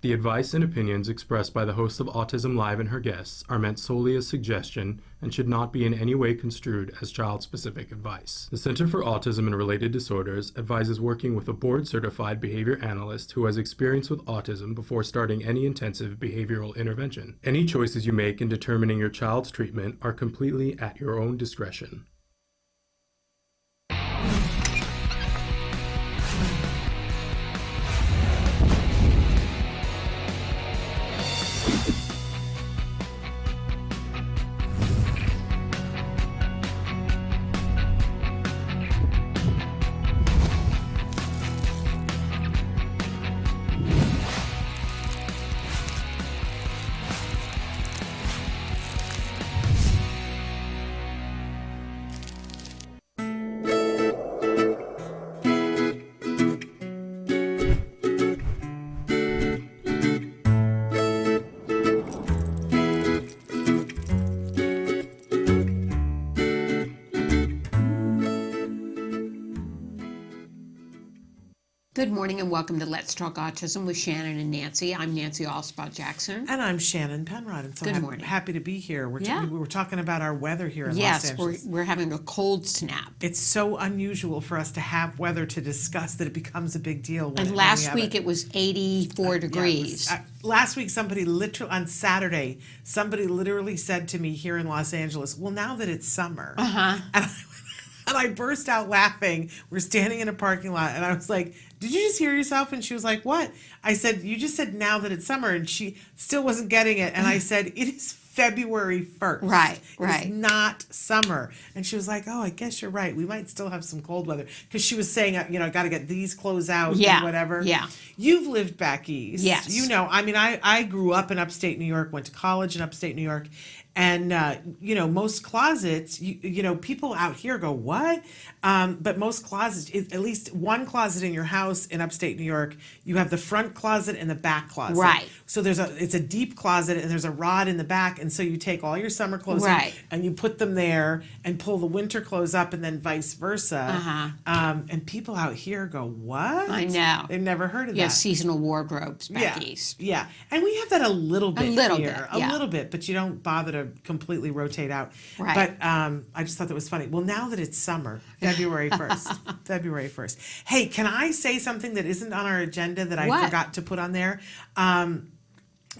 The advice and opinions expressed by the host of Autism Live and her guests are meant solely as suggestion and should not be in any way construed as child-specific advice. The Center for Autism and Related Disorders advises working with a board-certified behavior analyst who has experience with autism before starting any intensive behavioral intervention. Any choices you make in determining your child's treatment are completely at your own discretion. Good morning and welcome to Let's Talk Autism with Shannon and Nancy. I'm Nancy Allspaw-Jackson. And I'm Shannon Penrod. And so Good morning. Happy to be here. We were talking about our weather here in Los Angeles. Yes, we're having a cold snap. It's so unusual for us to have weather to discuss that it becomes a big deal. And last week it was 84 degrees. Last week on Saturday, somebody literally said to me here in Los Angeles, well, now that it's summer. And I burst out laughing. We're standing in a parking lot, and I was like, did you just hear yourself? And she was like, what? I said, you just said now that it's summer, and she still wasn't getting it. And I said, it is February 1st. Right. It's not summer. And she was like, oh, I guess you're right. We might still have some cold weather. Because she was saying, I got to get these clothes out and whatever. Yeah. You've lived back east. Yes. I grew up in upstate New York, went to college in upstate New York. And, most closets, people out here go, what? But most closets, at least one closet in your house in upstate New York, you have the front closet and the back closet. Right. So it's a deep closet and there's a rod in the back. And so you take all your summer clothes and you put them there and pull the winter clothes up and then vice versa. And people out here go, what? I know. They've never heard of that. Yeah, seasonal wardrobes back east. Yeah. And we have that a little bit here. A little bit, but you don't bother to completely rotate out. Right. But I just thought that was funny. Well, now that it's summer, February 1st. Hey, can I say something that isn't on our agenda that I forgot to put on there?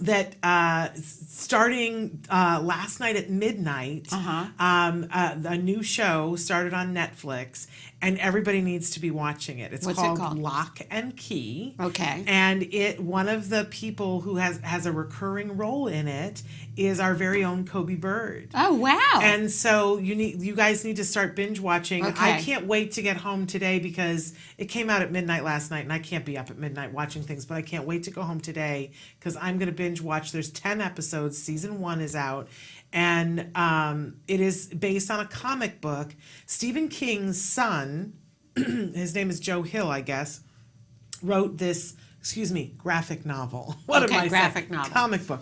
That starting last night at midnight, a new show started on Netflix, and everybody needs to be watching it. What's it called? Lock and Key. Okay. And one of the people who has a recurring role in it is our very own Kobe Bird. Oh, wow. And so you guys need to start binge watching. Okay. I can't wait to get home today because it came out at midnight last night, and I can't be up at midnight watching things, but I can't wait to go home today because I'm going to binge watch. There's 10 episodes. Season 1 is out. And it is based on a comic book. Stephen King's son, his name is Joe Hill, I guess, wrote this, graphic novel. Graphic novel. Comic book.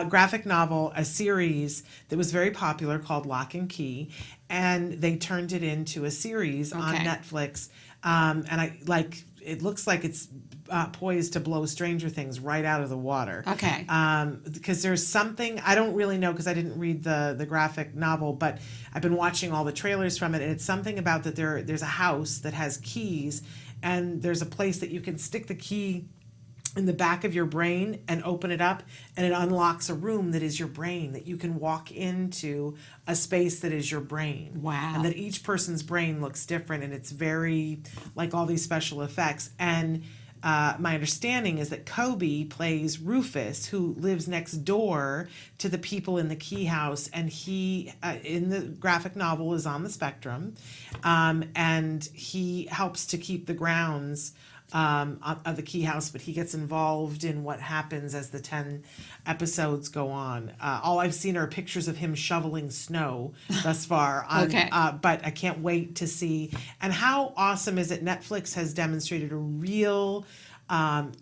Graphic novel, a series that was very popular called Lock and Key. And they turned it into a series on Netflix. It looks like it's poised to blow Stranger Things right out of the water. Okay. Because there's something, I don't really know because I didn't read the graphic novel, but I've been watching all the trailers from it, and it's something about that there's a house that has keys, and there's a place that you can stick the key in the back of your brain and open it up, and it unlocks a room that is your brain, that you can walk into a space that is your brain. Wow. And that each person's brain looks different, and it's very like all these special effects. And my understanding is that Kobe plays Rufus, who lives next door to the people in the Key House, and he, in the graphic novel, is on the spectrum, and he helps to keep the grounds of the Key House, but he gets involved in what happens as the 10 episodes go on. All I've seen are pictures of him shoveling snow thus far. But I can't wait to see. And how awesome is it? Netflix has demonstrated a real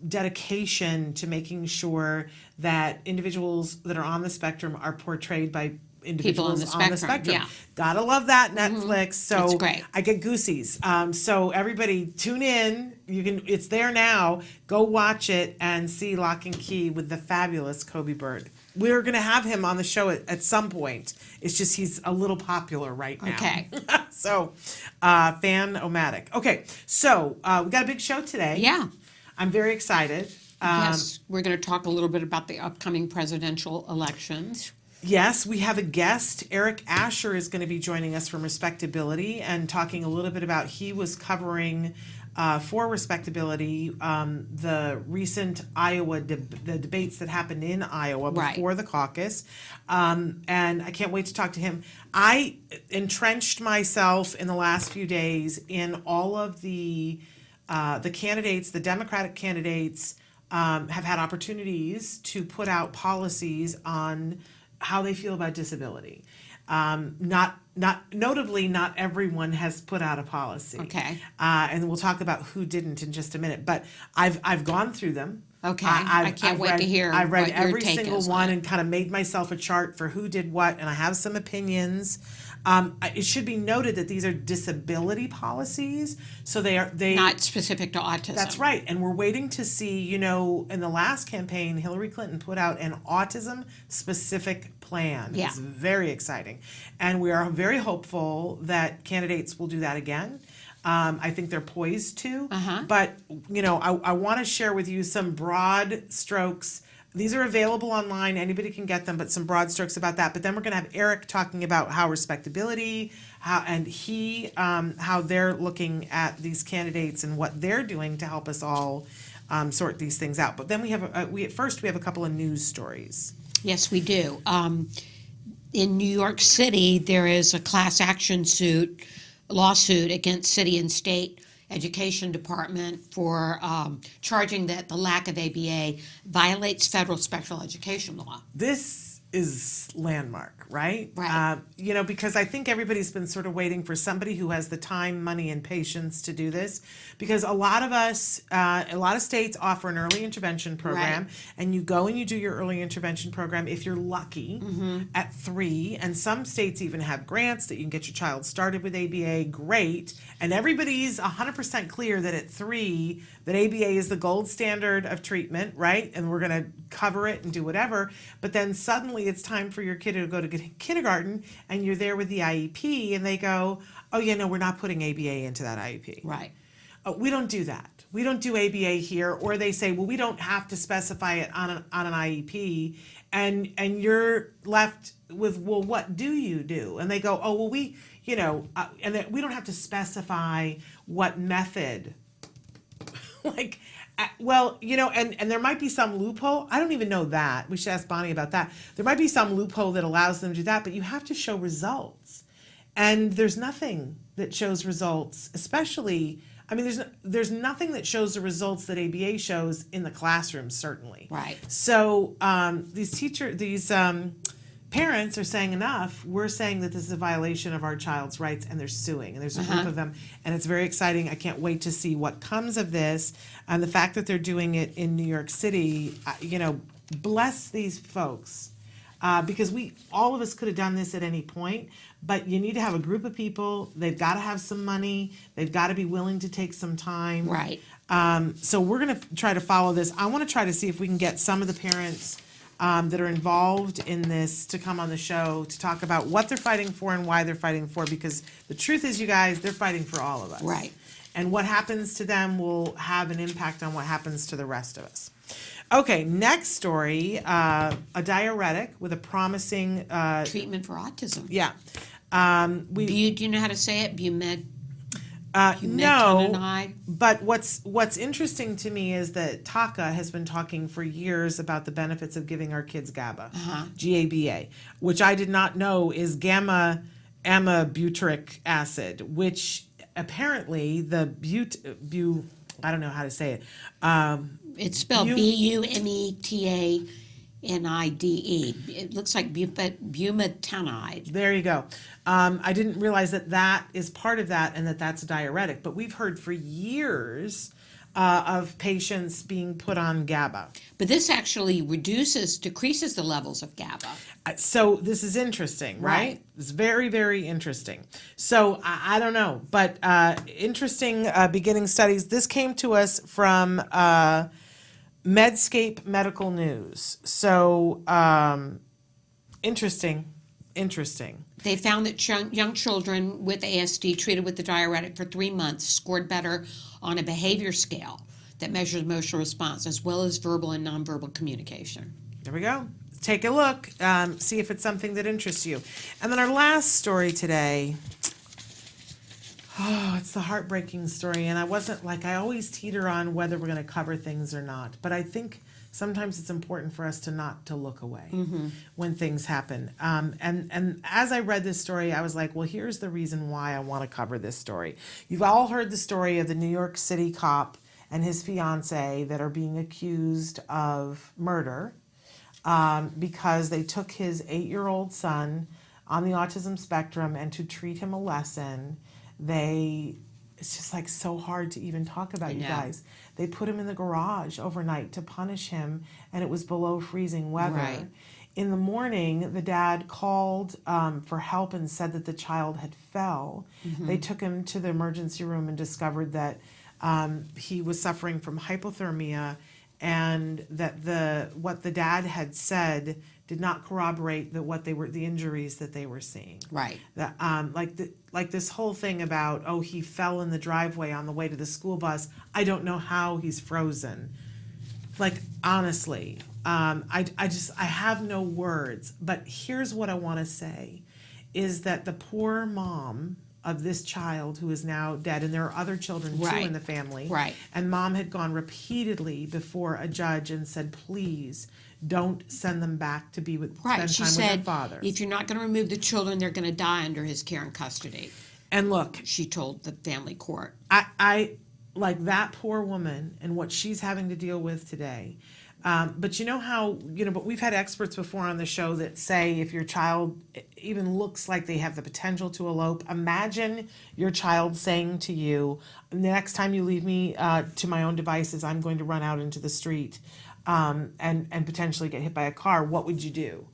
dedication to making sure that individuals that are on the spectrum are portrayed by individuals on the spectrum. Yeah. Gotta love that, Netflix. So That's great. I get goosies. So everybody tune in It's there now. Go watch it and see Lock and Key with the fabulous Kobe Bird. We're going to have him on the show at some point. It's just he's a little popular right now. Okay. So, fan-o-matic. Okay, so we got a big show today. Yeah. I'm very excited. Yes, we're going to talk a little bit about the upcoming presidential elections. Yes, we have a guest. Eric Ascher is going to be joining us from RespectAbility and talking a little bit about, he was covering for RespectAbility the recent Iowa, the debates that happened in Iowa before the caucus. And I can't wait to talk to him. I entrenched myself in the last few days in all of the candidates, the Democratic candidates have had opportunities to put out policies on how they feel about disability. Notably, not everyone has put out a policy. Okay. And we'll talk about who didn't in just a minute. But I've gone through them. Okay. I can't wait to hear I've read what your every take single is on one it. and kind of made myself a chart for who did what, and I have some opinions. It should be noted that these are disability policies, so they Not specific to autism. That's right. And we're waiting to see, in the last campaign, Hillary Clinton put out an autism-specific plan. Yeah. It's very exciting. And we are very hopeful that candidates will do that again. I think they're poised to. But, I want to share with you some broad strokes. These are available online. Anybody can get them, but some broad strokes about that. But then we're going to have Eric talking about how RespectAbility, how they're looking at these candidates and what they're doing to help us all sort these things out. But then we have a couple of news stories. Yes, we do. In New York City, there is a class action lawsuit against city and state education department for charging that the lack of ABA violates federal special education law. This is landmark, right? Right. Because I think everybody's been sort of waiting for somebody who has the time, money, and patience to do this. Because a lot of states offer an early intervention program, Right. and you go and you do your early intervention program if you're lucky at 3. And some states even have grants that you can get your child started with ABA. Great. And everybody's 100% clear that at 3, that ABA is the gold standard of treatment, right? And we're going to cover it and do whatever. But then suddenly it's time for your kid to go to kindergarten, and you're there with the IEP, and they go, oh, yeah, no, we're not putting ABA into that IEP. Right. We don't do that. We don't do ABA here. Or they say, well, we don't have to specify it on an IEP. And you're left with, well, what do you do? And they go, oh, well, we don't have to specify what method. And there might be some loophole. I don't even know that. We should ask Bonnie about that. There might be some loophole that allows them to do that, but you have to show results. And there's nothing that shows results, especially, there's nothing that shows the results that ABA shows in the classroom, certainly. Right. So these parents are saying enough. We're saying that this is a violation of our child's rights, and they're suing. And there's a group of them, and it's very exciting. I can't wait to see what comes of this. And the fact that they're doing it in New York City, bless these folks. Because all of us could have done this at any point, but you need to have a group of people. They've got to have some money. They've got to be willing to take some time. Right. So we're going to try to follow this. I want to try to see if we can get some of the parents that are involved in this to come on the show to talk about what they're fighting for and why they're fighting for, because the truth is, you guys, they're fighting for all of us. Right. And what happens to them will have an impact on what happens to the rest of us. Okay, next story, a diuretic with a promising... treatment for autism. Yeah. Do you know how to say it? No, Bumetanide? but what's interesting to me is that Taka has been talking for years about the benefits of giving our kids GABA, GABA, which I did not know is gamma amabutyric acid, which apparently the I don't know how to say it. It's spelled Bumetanide. It looks like bumetanide. There you go. I didn't realize that is part of that and that's a diuretic. But we've heard for years of patients being put on GABA. But this actually decreases the levels of GABA. So this is interesting, right? Right. It's very, very interesting. So I don't know, but interesting beginning studies. This came to us from Medscape Medical News. So interesting. They found that young children with ASD treated with the diuretic for 3 months scored better on a behavior scale that measures emotional response, as well as verbal and nonverbal communication. There we go. Take a look, see if it's something that interests you. And then our last story today, it's the heartbreaking story. And I always teeter on whether we're going to cover things or not. But I think sometimes it's important for us to not to look away when things happen. And as I read this story, I was like, well, here's the reason why I want to cover this story. You've all heard the story of the New York City cop and his fiance that are being accused of murder because they took his 8-year-old son on the autism spectrum, and to treat him a lesson, it's just like so hard to even talk about, you guys. They put him in the garage overnight to punish him, and it was below freezing weather. Right. In the morning, the dad called for help and said that the child had fell. They took him to the emergency room and discovered that he was suffering from hypothermia, and that what the dad had said did not corroborate the injuries that they were seeing. Right. That like this whole thing about, oh, he fell in the driveway on the way to the school bus. I don't know how he's frozen. Like, honestly, I have no words. But here's what I want to say, is that the poor mom of this child who is now dead, and there are other children too in the family. Right. And mom had gone repeatedly before a judge and said, please don't send them back to be with spend She time said, with their father. if you're not going to remove the children, they're going to die under his care and custody. And look, She told the family court. I like that poor woman and what she's having to deal with today. But you know how, but we've had experts before on the show that say if your child even looks like they have the potential to elope, imagine your child saying to you, the next time you leave me to my own devices, I'm going to run out into the street and potentially get hit by a car. What would you do?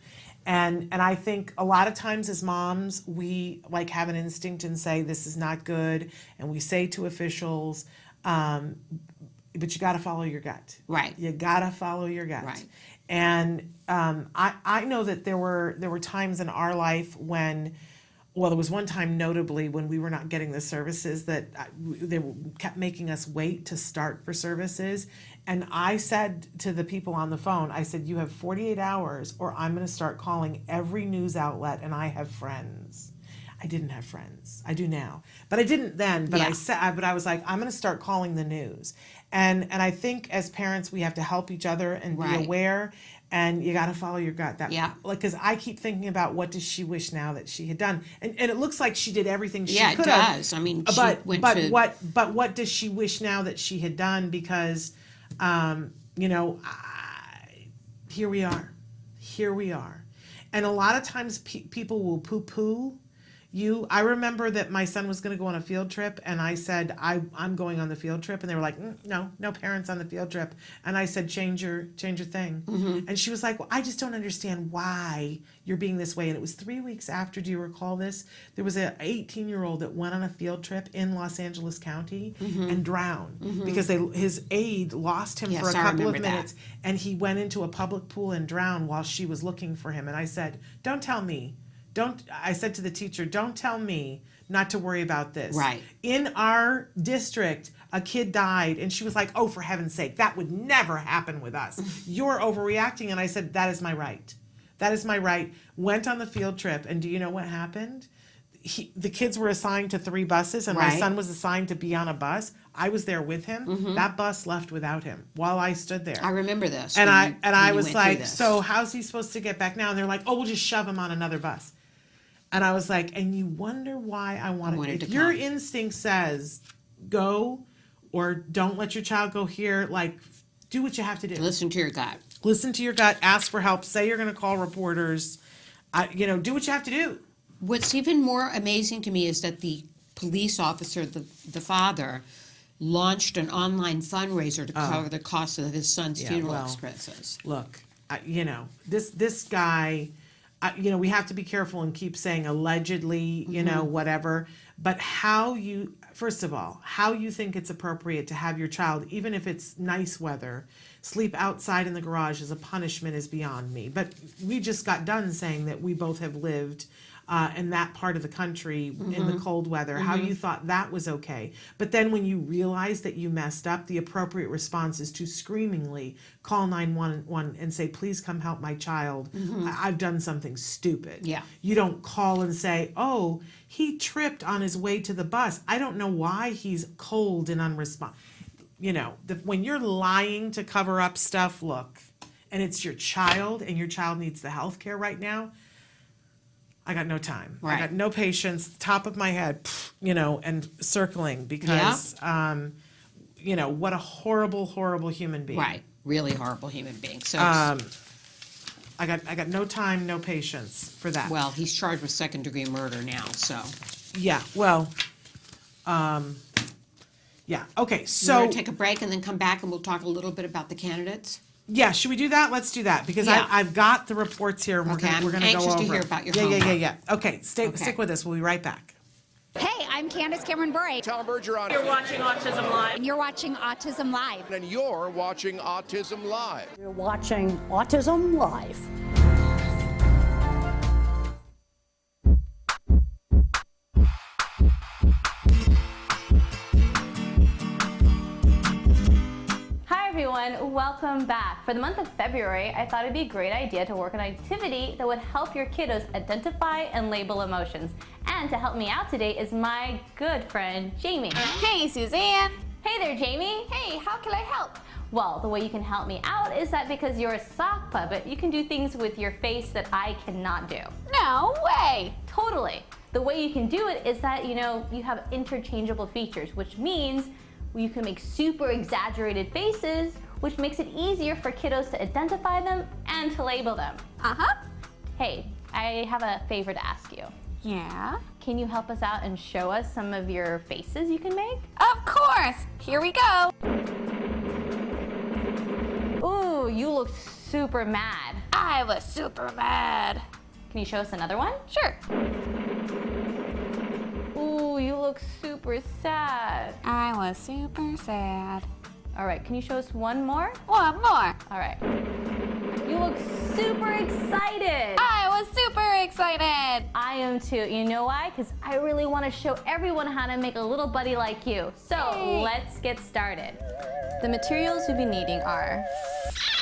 And I think a lot of times as moms, we like have an instinct and say, this is not good. And we say to officials, but you got to follow your gut. Right. You got to follow your gut. Right. And I know that there were times in our life when, well, there was one time notably when we were not getting the services that kept making us wait to start for services. And I said to the people on the phone, I said, you have 48 hours or I'm going to start calling every news outlet, and I have friends. I didn't have friends. I do now. But I didn't then. But I was like, I'm going to start calling the news. And I think as parents, we have to help each other and be aware. And you got to follow your gut. Because I keep thinking about what does she wish now that she had done, and it looks like she did everything she could have. Yeah, it does. I mean, what does she wish now that she had done? Because, here we are, and a lot of times people will poo-poo you. I remember that my son was going to go on a field trip, and I said, I'm going on the field trip, and they were like, no parents on the field trip. And I said, change your thing. And she was like, well, I just don't understand why you're being this way. And it was 3 weeks after, do you recall this? There was an 18-year-old that went on a field trip in Los Angeles County and drowned because his aide lost him for a couple of minutes, and he went into a public pool and drowned while she was looking for him. And I said, don't tell me. I said to the teacher, don't tell me not to worry about this. Right. In our district, a kid died, and she was like, oh, for heaven's sake, that would never happen with us. You're overreacting. And I said, that is my right. That is my right. Went on the field trip, and do you know what happened? The kids were assigned to 3 buses, and my son was assigned to be on a bus. I was there with him. That bus left without him while I stood there. I remember this. And I was like, so how's he supposed to get back now? And they're like, oh, we'll just shove him on another bus. And I was like, and you wonder why I wanted to. If your instinct says go or don't let your child go here, like, do what you have to do. Listen to your gut. Listen to your gut. Ask for help. Say you're going to call reporters. Do what you have to do. What's even more amazing to me is that the police officer, the father, launched an online fundraiser to cover the cost of his son's funeral well, expenses. Look, you know, this guy, you know, we have to be careful and keep saying allegedly, you know, whatever. But first of all, how you think it's appropriate to have your child, even if it's nice weather, sleep outside in the garage as a punishment is beyond me. But we just got done saying that we both have lived in that part of the country in the cold weather, how you thought that was okay. But then when you realize that you messed up, the appropriate response is to screamingly call 911 and say, please come help my child. I've done something stupid. Yeah. You don't call and say, oh, he tripped on his way to the bus. I don't know why he's cold and unresponsive. You know, when you're lying to cover up stuff, look, and it's your child and your child needs the health care right now, I got no time. Right. I got no patience, top of my head, you know, and circling because, you know, what a horrible, horrible human being. Right, really horrible human being. So, I got no time, no patience for that. well, he's charged with second-degree murder now, so. Yeah, well, yeah, okay, We're so, going to take a break and then come back and we'll talk a little bit about the candidates. yeah, should we do that? Let's do that, because Yeah. I've got the reports here, and we're Okay, gonna, I'm we're gonna go over. anxious to hear about your Yeah, homework. yeah. Okay, stick with us, we'll be right back. Hey, I'm Candace Cameron Bure, Tom Bergeron. You're watching Autism Live. and you're watching Autism Live. And you're watching Autism Live. You're watching Autism Live. Hi everyone, welcome back. For the month of February, I thought it'd be a great idea to work on an activity that would help your kiddos identify and label emotions. And to help me out today is my good friend, Jamie. Hey, Suzanne. Hey there, Jamie. Hey, how can I help? Well, the way you can help me out is that because you're a sock puppet, you can do things with your face that I cannot do. No way. Totally. The way you can do it is that, you know, you have interchangeable features, which means you can make super exaggerated faces, which makes it easier for kiddos to identify them and to label them. Uh-huh. Hey, I have a favor to ask you. Yeah. Can you help us out and show us some of your faces you can make? Of course. Here we go. Ooh, you look super mad. I was super mad. Can you show us another one? Sure. Ooh, you look super sad. I was super sad. All right, can you show us one more? One more. All right. You look super excited. I was super excited. I am too. You know why? Because I really want to show everyone how to make a little buddy like you. So Yay. let's get started. The materials you'll be needing are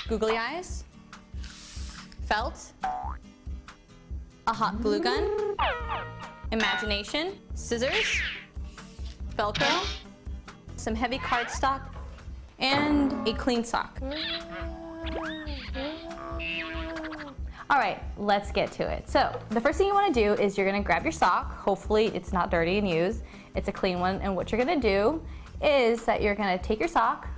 googly eyes, felt, a hot glue gun, imagination, scissors, Velcro, some heavy cardstock, and a clean sock. All right, let's get to it. So the first thing you want to do is you're going to grab your sock. Hopefully it's not dirty and used. It's a clean one. And what you're going to do is that you're going to take your sock,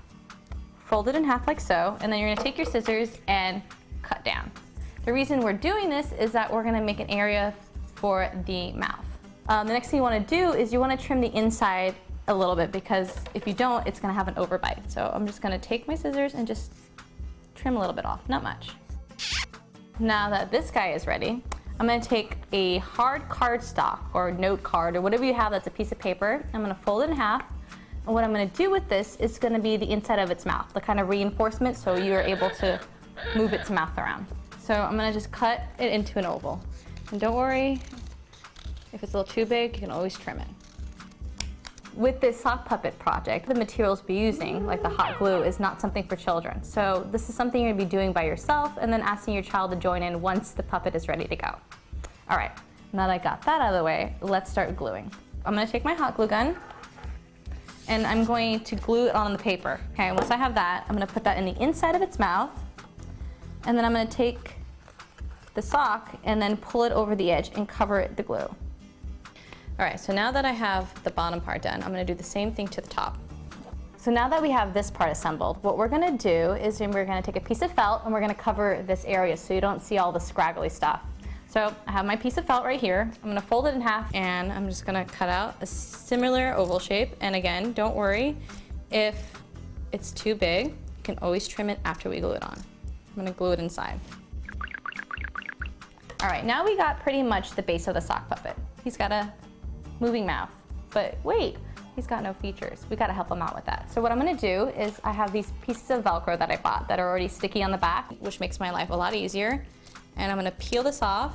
fold it in half like so, and then you're going to take your scissors and cut down. The reason we're doing this is that we're going to make an area for the mouth. The next thing you want to do is you want to trim the inside a little bit, because if you don't, it's going to have an overbite. So I'm just going to take my scissors and just trim a little bit off, not much. Now that this guy is ready, I'm going to take a hard cardstock or note card or whatever you have that's a piece of paper. I'm going to fold it in half. And what I'm going to do with this is going to be the inside of its mouth, the kind of reinforcement so you're able to move its mouth around. So I'm going to just cut it into an oval. And don't worry, if it's a little too big, you can always trim it. With this sock puppet project, the materials we'll be using, like the hot glue, is not something for children. So this is something you're going to be doing by yourself and then asking your child to join in once the puppet is ready to go. All right, now that I got that out of the way, let's start gluing. I'm going to take my hot glue gun and I'm going to glue it on the paper. Okay, once I have that, I'm going to put that in the inside of its mouth, and then I'm going to take the sock and then pull it over the edge and cover it the glue. All right, so now that I have the bottom part done, I'm going to do the same thing to the top. So now that we have this part assembled, what we're going to do is we're going to take a piece of felt and we're going to cover this area so you don't see all the scraggly stuff. So I have my piece of felt right here. I'm going to fold it in half and I'm just going to cut out a similar oval shape. And again, don't worry, If it's too big, you can always trim it after we glue it on. I'm gonna glue it inside. All right, now we got pretty much the base of the sock puppet. He's got a moving mouth, but wait, he's got no features. We gotta help him out with that. So what I'm gonna do is I have these pieces of Velcro that I bought that are already sticky on the back, which makes my life a lot easier. And I'm gonna peel this off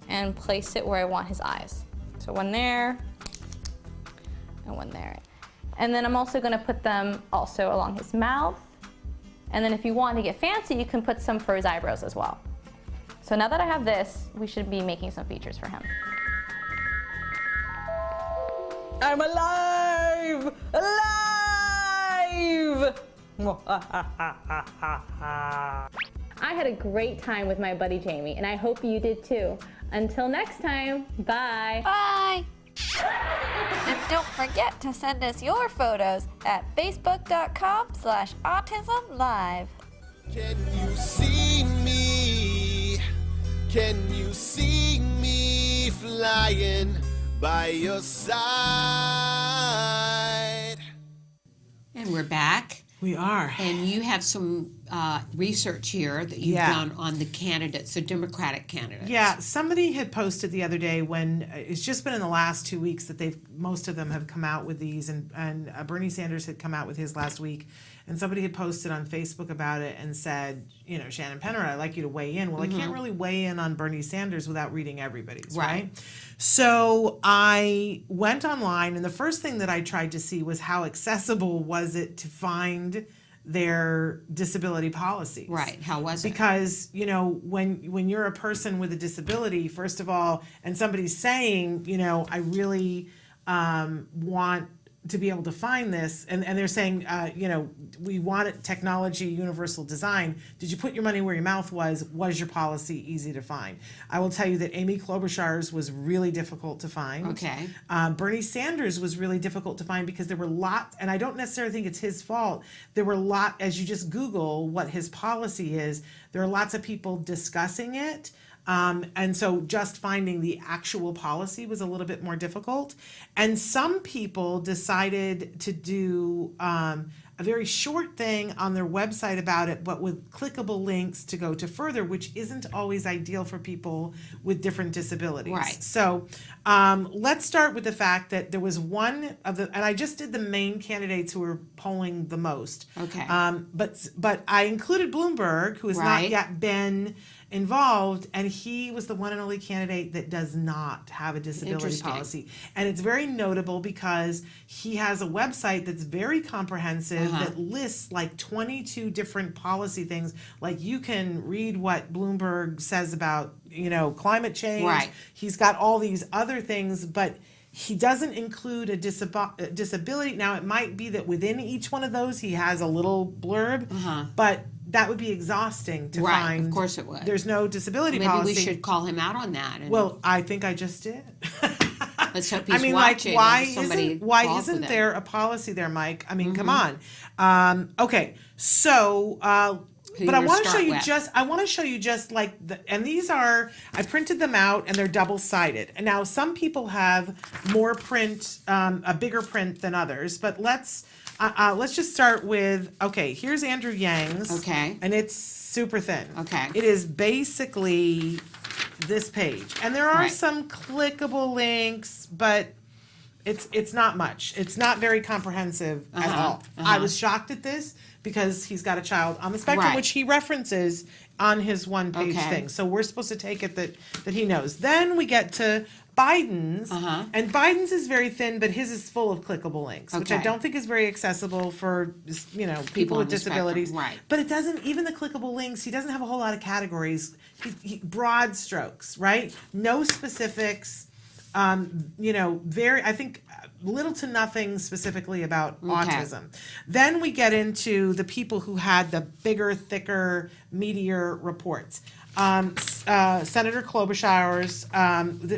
and place it where I want his eyes. So one there and one there. And then I'm also gonna put them also along his mouth. And then if you want to get fancy, you can put some for his eyebrows as well. So now that I have this, we should be making some features for him. I'm alive! Alive! I had a great time with my buddy Jamie, and I hope you did too. Until next time, bye. Bye. And don't forget to send us your photos at facebook.com/autism-live. Can you see me? Can you see me flying by your side? And we're back. We are. And you have some research here that you've Yeah. done on the candidates, the Democratic candidates. Yeah, somebody had posted the other day when it's just been in the last 2 weeks that most of them have come out with these, and Bernie Sanders had come out with his last week, and somebody had posted on Facebook about it and said, Shannon Penner, I'd like you to weigh in. Well, I can't really weigh in on Bernie Sanders without reading everybody's, right? So I went online, and the first thing that I tried to see was how accessible was it to find their disability policies. Right. How was it? Because, when you're a person with a disability, first of all, and somebody's saying, I really want to be able to find this, and they're saying, we want it technology, universal design. Did you put your money where your mouth was? Was your policy easy to find? I will tell you that Amy Klobuchar's was really difficult to find. Okay. Bernie Sanders was really difficult to find because there were lots, and I don't necessarily think it's his fault. There were as you just Google what his policy is, there are lots of people discussing it. And so just finding the actual policy was a little bit more difficult. And some people decided to do a very short thing on their website about it, but with clickable links to go to further, which isn't always ideal for people with different disabilities. Right. So let's start with the fact that there was one of the, and I just did the main candidates who were polling the most. Okay. But I included Bloomberg, who has not Right. yet been involved, and he was the one and only candidate that does not have a disability Interesting. policy. And it's very notable because he has a website that's very comprehensive that lists like 22 different policy things. Like you can read what Bloomberg says about, climate change. Right. He's got all these other things, but he doesn't include a disability. Now, it might be that within each one of those he has a little blurb, but that would be exhausting to Right, find. of course it would. There's no disability Maybe policy. we should call him out on that. And Well, I think I just did. let's hope he's I mean, watching. why and somebody isn't with there a policy there, Mike? I mean, come on. Okay, so. Who But I you want to show start you with. I want to show you just like and these are, I printed them out and they're double-sided. And now some people have more print, a bigger print than others, but let's just start with, okay, here's Andrew Yang's. Okay. And it's super thin. Okay. It is basically this page. And there are Right. some clickable links, but it's not much. It's not very comprehensive at all. I was shocked at this because he's got a child on the spectrum, Right. which he references on his one-page Okay. thing. So we're supposed to take it that he knows. Then we get to Biden's, and Biden's is very thin, but his is full of clickable links, which I Okay. don't think is very accessible for people on with the spectrum, disabilities. right. But it doesn't, even the clickable links, he doesn't have a whole lot of categories. Broad strokes, right? No specifics. I think little to nothing specifically about autism. Then we get into the people who had the bigger, thicker, meatier reports. Senator Klobuchar's,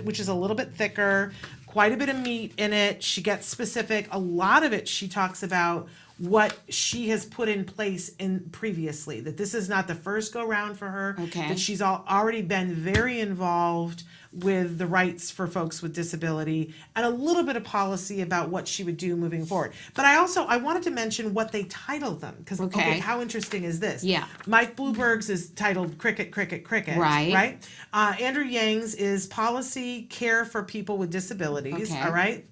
which is a little bit thicker, quite a bit of meat in it. She gets specific. A lot of it she talks about what she has put in place in previously, that this is not the first go round for her, Okay. that she's already been very involved with the rights for folks with disability, and a little bit of policy about what she would do moving forward. But I wanted to mention what they titled them, because Okay. how interesting is this? Yeah. Mike Bloomberg's is titled Cricket, Cricket, Cricket. Right. Right? Andrew Yang's is Policy Care for People with Disabilities. Okay. All right?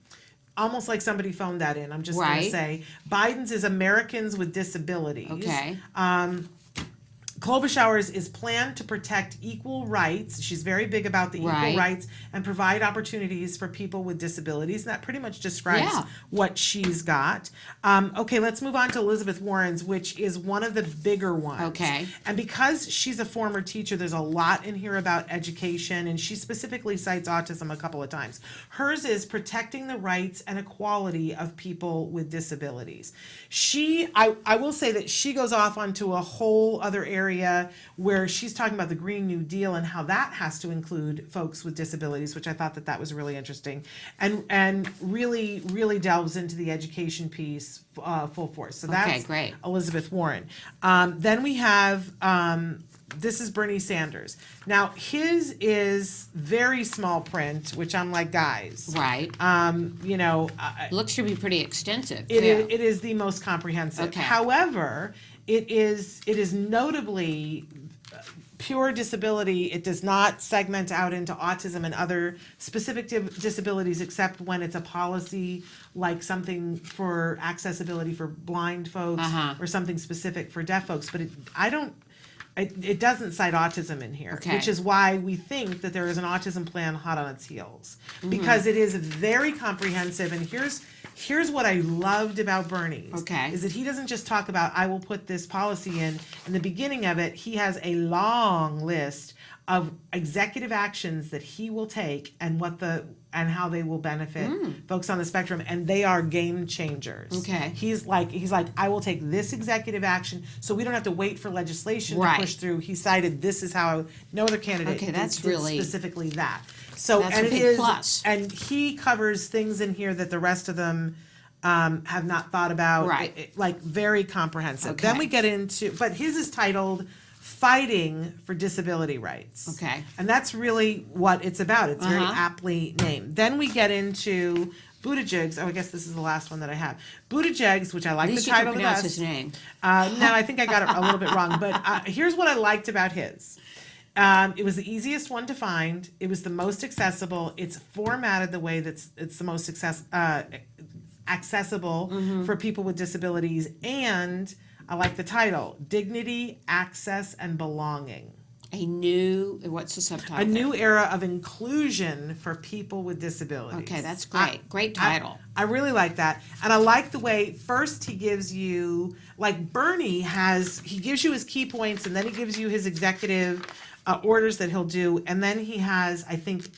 Almost like somebody phoned that in, I'm just going to Right. say. Biden's is Americans with Disabilities. Okay. Klobuchar's is Plan to Protect Equal Rights. She's very big about the Right. equal rights and provide opportunities for people with disabilities. And that pretty much describes Yeah. what she's got. Okay, let's move on to Elizabeth Warren's, which is one of the bigger ones. Okay. And because she's a former teacher, there's a lot in here about education, and she specifically cites autism a couple of times. Hers is Protecting the Rights and Equality of People with Disabilities. I will say that she goes off onto a whole other area where she's talking about the Green New Deal and how that has to include folks with disabilities, which I thought that was really interesting, and really, really delves into the education piece full force. So that's great. Elizabeth Warren. Then we have, this is Bernie Sanders. Now, his is very small print, which I'm like, guys. Right. Looks to be pretty extensive. It too. is the most comprehensive. Okay. However, it is notably pure disability. It does not segment out into autism and other specific disabilities, except when it's a policy like something for accessibility for blind folks or something specific for deaf folks. But it doesn't cite autism in here, Okay. which is why we think that there is an autism plan hot on its heels, because it is very comprehensive. And here's what I loved about Bernie's, Okay. is that he doesn't just talk about, I will put this policy in the beginning of it. He has a long list of executive actions that he will take and how they will benefit folks on the spectrum, and they are game changers. Okay. He's like, I will take this executive action, so we don't have to wait for legislation Right. to push through. He cited this is how no other candidate Okay, did- that's did really- specifically that. So That's and a it big is, plus. and he covers things in here that the rest of them have not thought about. Right. Like very comprehensive. Okay. Then we get into, but his is titled Fighting for Disability Rights. Okay. And that's really what it's about. It's very Uh-huh. aptly named. Then we get into Buttigieg's. Oh, I guess this is the last one that I have. Buttigieg's, which I like At the least you can title the pronounce best. his name. No, I think I got it a little bit wrong. But here's what I liked about his. It was the easiest one to find. It was the most accessible. It's formatted the way that's it's the most accessible for people with disabilities. And I like the title, Dignity, Access, and Belonging. What's the subtitle? A new era of inclusion for people with disabilities. Okay, that's great. Great title. I really like that. And I like the way first he gives you, like Bernie he gives you his key points, and then he gives you his executive orders that he'll do. And then he has, I think,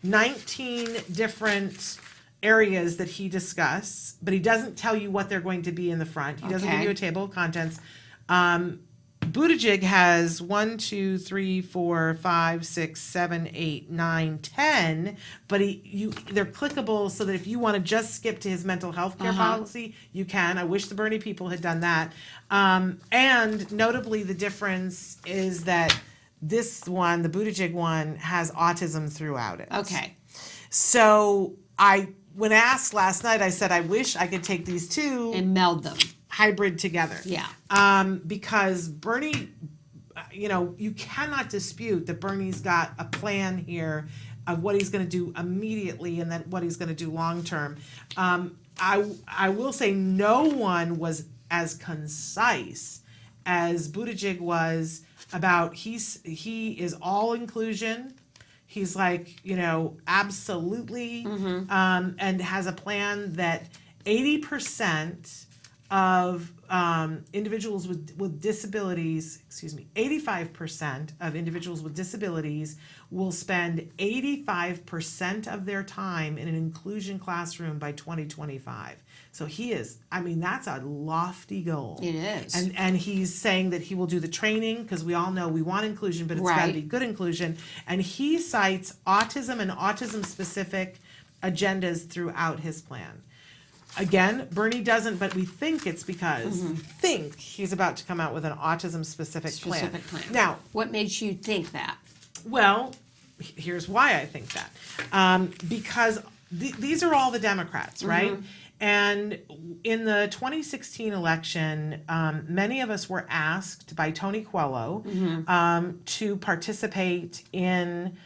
19 different areas that he discuss, but he doesn't tell you what they're going to be in the front. He doesn't give Okay. you a table of contents. Buttigieg has 1, 2, 3, 4, 5, 6, 7, 8, 9, 10, but they're clickable so that if you want to just skip to his mental health care policy, you can. I wish the Bernie people had done that. And notably, the difference is that this one, the Buttigieg one, has autism throughout it. Okay. So when asked last night, I said, I wish I could take these two And meld them. hybrid together. Yeah. Because Bernie, you cannot dispute that Bernie's got a plan here of what he's going to do immediately and then what he's going to do long term. I will say no one was as concise as Buttigieg was about he is all inclusion. He's like, absolutely, and has a plan that 80% of individuals with disabilities, 85% of individuals with disabilities will spend 85% of their time in an inclusion classroom by 2025. So that's a lofty goal. It is. And he's saying that he will do the training, because we all know we want inclusion, but it's got to Right. be good inclusion. And he cites autism and autism-specific agendas throughout his plan. Again, Bernie doesn't, but we think it's because we think he's about to come out with an autism-specific plan. Specific plan. Now, What makes you think that? well, here's why I think that. Because these are all the Democrats, right? And in the 2016 election, many of us were asked by Tony Coelho to participate in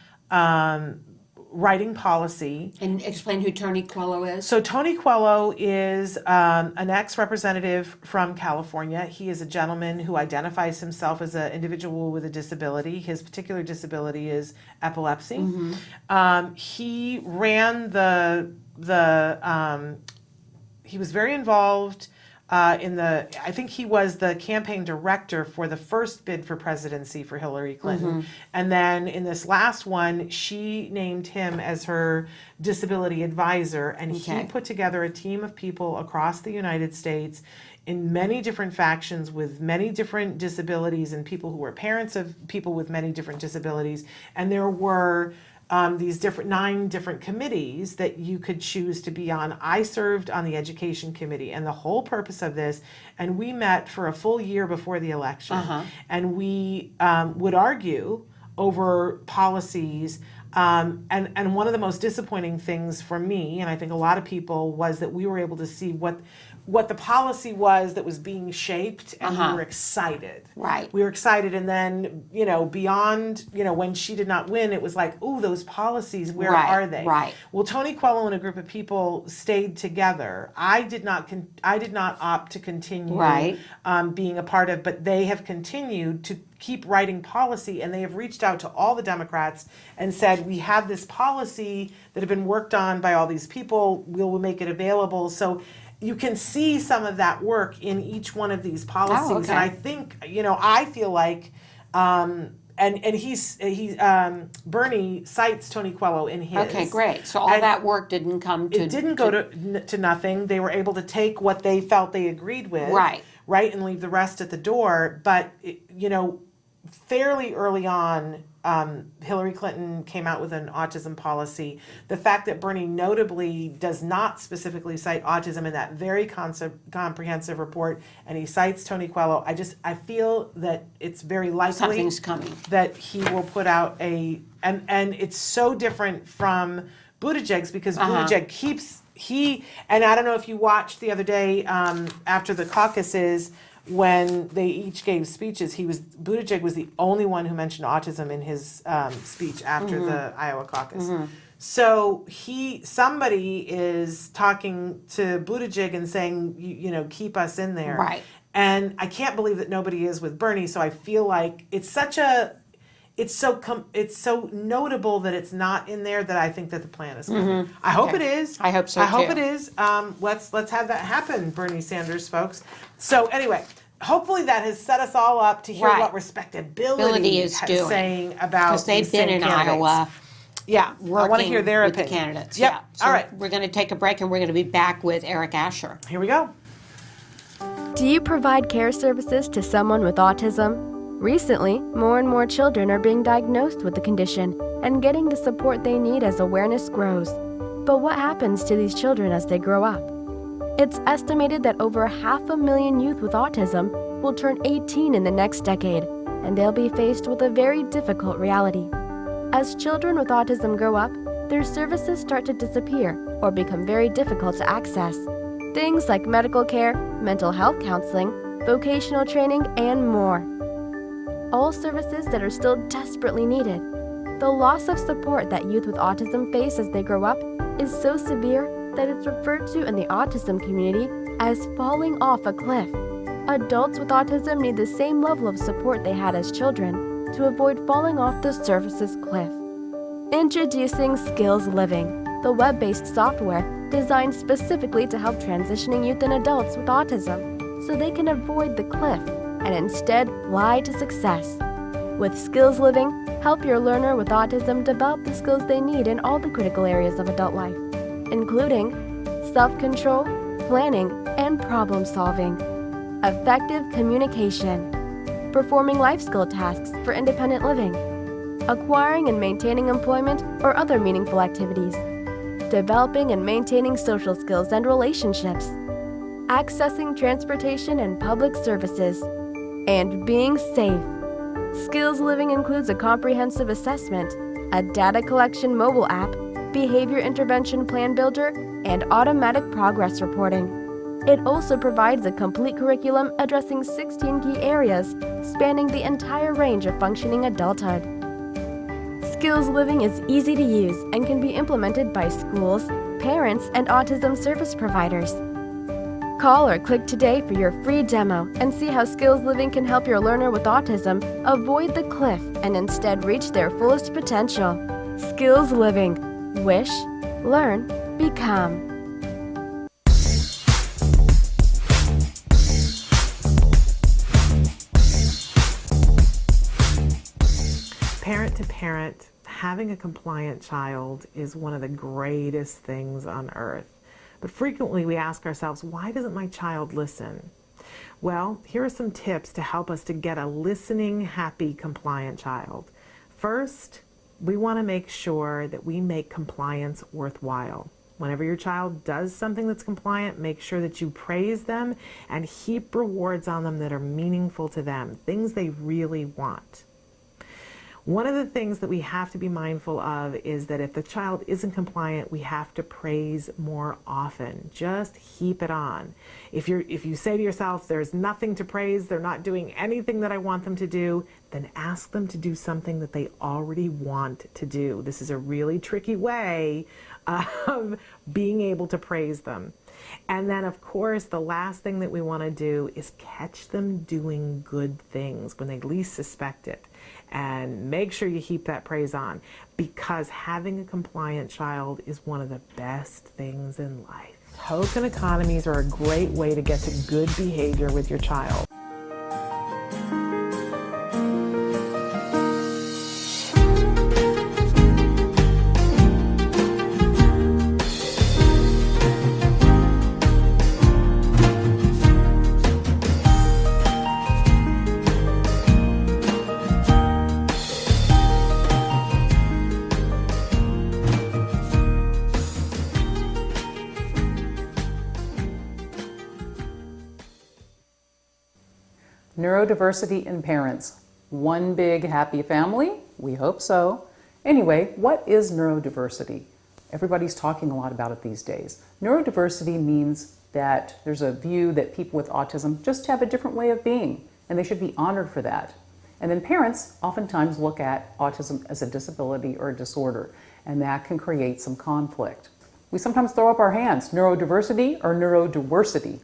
writing policy. And explain who Tony Coelho is. So Tony Coelho is an ex-representative from California. He is a gentleman who identifies himself as an individual with a disability. His particular disability is epilepsy. He ran he was very involved I think he was the campaign director for the first bid for presidency for Hillary Clinton. And then in this last one, she named him as her disability advisor. And he put together a team of people across the United States in many different factions with many different disabilities and people who were parents of people with many different disabilities. And there were these 9 different committees that you could choose to be on. I served on the education committee, and the whole purpose of this, and we met for a full year before the election, and we would argue over policies. And one of the most disappointing things for me, and I think a lot of people, was that we were able to see what the policy was that was being shaped, and we were excited. Right. We were excited, and then, beyond, when she did not win, it was like, ooh, those policies, where are they? Right. Well, Tony Coelho and a group of people stayed together. I did not opt to continue being a part of, but they have continued to keep writing policy, and they have reached out to all the Democrats and said, we have this policy that have been worked on by all these people, we'll make it available. So you can see some of that work in each one of these policies. And I think, I feel like, Bernie cites Tony Coelho in his. Okay, great. So all that work didn't come to... It didn't go to nothing. They were able to take what they felt they agreed with. Right, and leave the rest at the door. But, fairly early on, Hillary Clinton came out with an autism policy. The fact that Bernie notably does not specifically cite autism in that very comprehensive report, and he cites Tony Coelho, I feel that it's very likely something's coming, that he will put out and it's so different from Buttigieg's, because Buttigieg keeps, and I don't know if you watched the other day after the caucuses, when they each gave speeches, Buttigieg was the only one who mentioned autism in his speech after the Iowa caucus. So somebody is talking to Buttigieg and saying, keep us in there. Right. And I can't believe that nobody is with Bernie. So I feel like it's so notable that it's not in there, that I think that the plan is coming. I hope it is. I hope so, I hope too. it is. Let's have that happen, Bernie Sanders, folks. So anyway, hopefully that has set us all up to hear what Respectability is doing, saying about because they've been in candidates. Iowa. Yeah, I want to Working hear their with opinion. the candidates. Yep. Yeah. So All right. We're going to take a break, and we're going to be back with Eric Ascher. Here we go. Do you provide care services to someone with autism? Recently, more and more children are being diagnosed with the condition and getting the support they need as awareness grows. But what happens to these children as they grow up? It's estimated that over 500,000 youth with autism will turn 18 in the next decade, and they'll be faced with a very difficult reality. As children with autism grow up, their services start to disappear or become very difficult to access. Things like medical care, mental health counseling, vocational training, and more. All services that are still desperately needed. The loss of support that youth with autism face as they grow up is so severe that it's referred to in the autism community as falling off a cliff. Adults with autism need the same level of support they had as children to avoid falling off the services cliff. Introducing Skills Living, the web-based software designed specifically to help transitioning youth and adults with autism so they can avoid the cliff and instead fly to success. With Skills Living, help your learner with autism develop the skills they need in all the critical areas of adult life, including self-control, planning, and problem-solving, effective communication, performing life skill tasks for independent living, acquiring and maintaining employment or other meaningful activities, developing and maintaining social skills and relationships, accessing transportation and public services, and being safe. Skills Living includes a comprehensive assessment, a data collection mobile app, behavior intervention plan builder, and automatic progress reporting. It also provides a complete curriculum addressing 16 key areas, spanning the entire range of functioning adulthood. Skills Living is easy to use and can be implemented by schools, parents, and autism service providers. Call or click today for your free demo and see how Skills Living can help your learner with autism avoid the cliff and instead reach their fullest potential. Skills Living. Wish, learn, become. Parent to parent, having a compliant child is one of the greatest things on earth. But frequently we ask ourselves, why doesn't my child listen? Well, here are some tips to help us to get a listening, happy, compliant child. First, we want to make sure that we make compliance worthwhile. Whenever your child does something that's compliant, make sure that you praise them and heap rewards on them that are meaningful to them, things they really want. One of the things that we have to be mindful of is that if the child isn't compliant, we have to praise more often. Just heap it on. If you say to yourself, there's nothing to praise, they're not doing anything that I want them to do, then ask them to do something that they already want to do. This is a really tricky way of being able to praise them. And then, of course, the last thing that we want to do is catch them doing good things when they least suspect it. And make sure you heap that praise on, because having a compliant child is one of the best things in life. Token economies are a great way to get to good behavior with your child. Neurodiversity in parents. One big happy family? We hope so. Anyway, what is neurodiversity? Everybody's talking a lot about it these days. Neurodiversity means that there's a view that people with autism just have a different way of being, and they should be honored for that. And then parents oftentimes look at autism as a disability or a disorder, and that can create some conflict. We sometimes throw up our hands, neurodiversity or neurodiversity.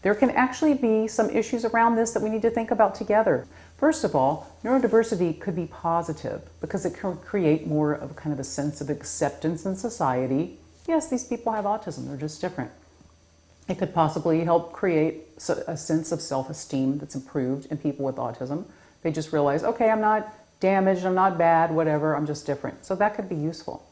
There can actually be some issues around this that we need to think about together. First of all, neurodiversity could be positive because it can create more of kind of a sense of acceptance in society. Yes, these people have autism, they're just different. It could possibly help create a sense of self-esteem that's improved in people with autism. They just realize, okay, I'm not damaged, I'm not bad, whatever, I'm just different. So that could be useful.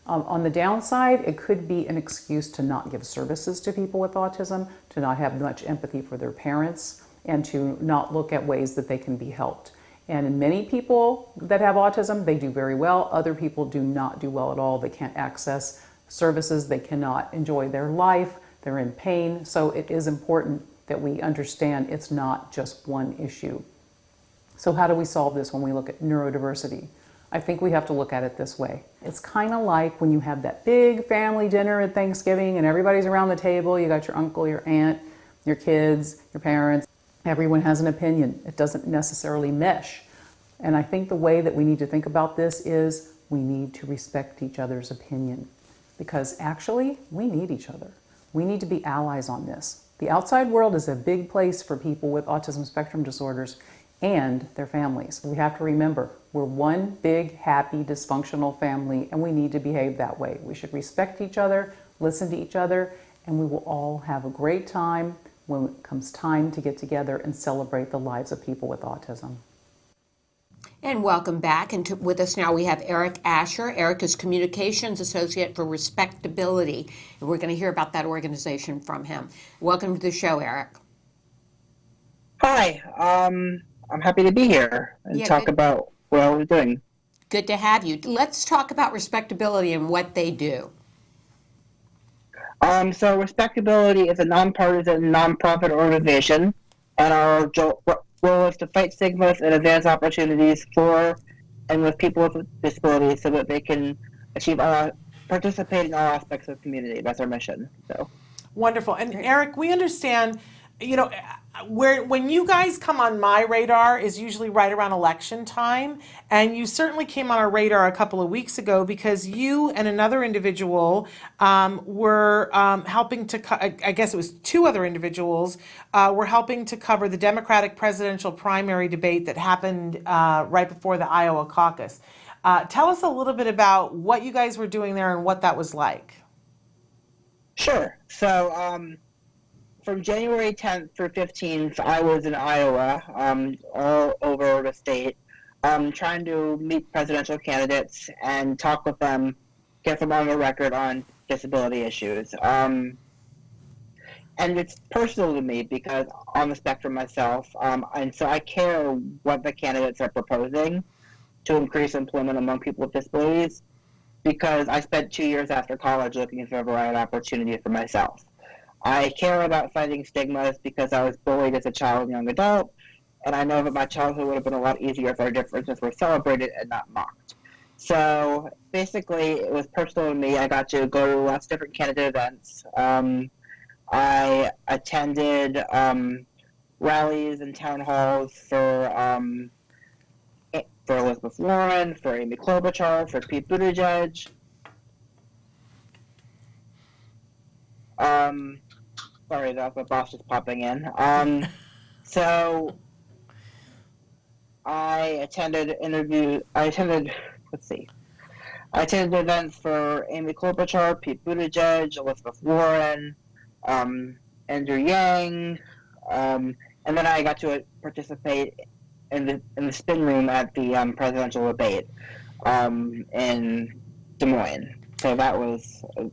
On the downside, it could be an excuse to not give services to people with autism, to not have much empathy for their parents, and to not look at ways that they can be helped. And in many people that have autism, they do very well. Other people do not do well at all. They can't access services. They cannot enjoy their life. They're in pain. So it is important that we understand it's not just one issue. So how do we solve this when we look at neurodiversity? I think we have to look at it this way. It's kind of like when you have that big family dinner at Thanksgiving and everybody's around the table. You got your uncle, your aunt, your kids, your parents. Everyone has an opinion. It doesn't necessarily mesh. And I think the way that we need to think about this is we need to respect each other's opinion, because actually we need each other. We need to be allies on this. The outside world is a big place for people with autism spectrum disorders and their families. We have to remember, we're one big, happy, dysfunctional family, and we need to behave that way. We should respect each other, listen to each other, and we will all have a great time when it comes time to get together and celebrate the lives of people with autism. And welcome back. And with us now we have Eric Ascher. Eric is Communications Associate for RespectAbility, and we're going to hear about that organization from him. Welcome to the show, Eric. Hi, I'm happy to be here and talk about what we're doing. Good to have you. Let's talk about RespectAbility and what they do. So Respectability is a nonpartisan, nonprofit organization, and our goal is to fight stigmas and advance opportunities for and with people with disabilities so that they can achieve participate in all aspects of the community. That's our mission. So Wonderful. And Eric, we understand, when you guys come on my radar is usually right around election time. And you certainly came on our radar a couple of weeks ago because you and another individual were helping to, I guess it was two other individuals, were helping to cover the Democratic presidential primary debate that happened right before the Iowa caucus. Tell us a little bit about what you guys were doing there and what that was like. Sure. So from January 10th through 15th, I was in Iowa, all over the state, trying to meet presidential candidates and talk with them, get them on the record on disability issues. And it's personal to me because on the spectrum myself, and so I care what the candidates are proposing to increase employment among people with disabilities, because I spent 2 years after college looking for a variety of opportunities for myself. I care about fighting stigmas because I was bullied as a child and young adult, and I know that my childhood would have been a lot easier if our differences were celebrated and not mocked. So basically, it was personal to me. I got to go to lots of different candidate events. I attended rallies and town halls for Elizabeth Warren, for Amy Klobuchar, for Pete Buttigieg. Sorry, that's my boss just popping in. So I attended events for Amy Klobuchar, Pete Buttigieg, Elizabeth Warren, Andrew Yang, and then I got to participate in the spin room at the presidential debate in Des Moines. So that was a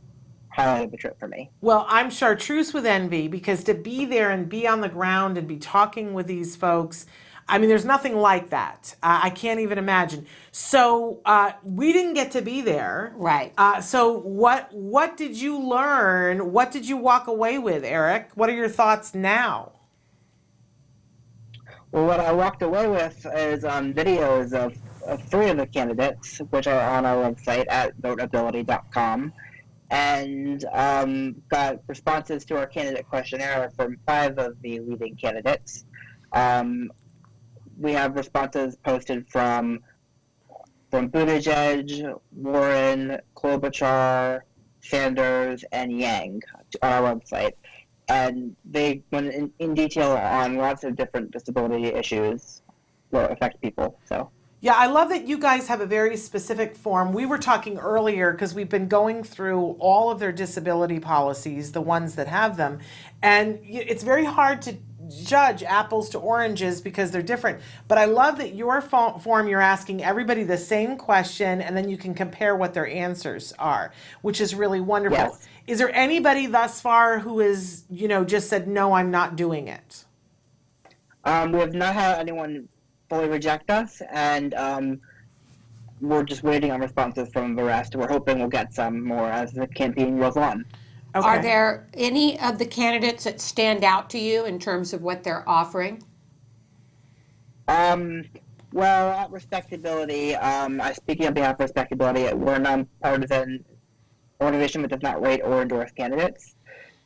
highlight of the trip for me. Well, I'm chartreuse with envy because to be there and be on the ground and be talking with these folks, I mean, there's nothing like that. I can't even imagine. So we didn't get to be there. Right. So what did you learn? What did you walk away with, Eric? What are your thoughts now? Well, what I walked away with is videos of 3 of the candidates, which are on our website at voteability.com, and got responses to our candidate questionnaire from 5 of the leading candidates. We have responses posted from Buttigieg, Warren, Klobuchar, Sanders, and Yang on our website. And they went in detail on lots of different disability issues that affect people. So Yeah, I love that you guys have a very specific form. We were talking earlier because we've been going through all of their disability policies, the ones that have them, and it's very hard to judge apples to oranges because they're different. But I love that your form, you're asking everybody the same question and then you can compare what their answers are, which is really wonderful. Yes. Is there anybody thus far who is, just said, no, I'm not doing it? we have not had anyone fully reject us, and we're just waiting on responses from the rest. We're hoping we'll get some more as the campaign goes on. Okay. Are there any of the candidates that stand out to you in terms of what they're offering? Well, at Respectability, speaking on behalf of Respectability, we're a nonpartisan organization that does not rate or endorse candidates.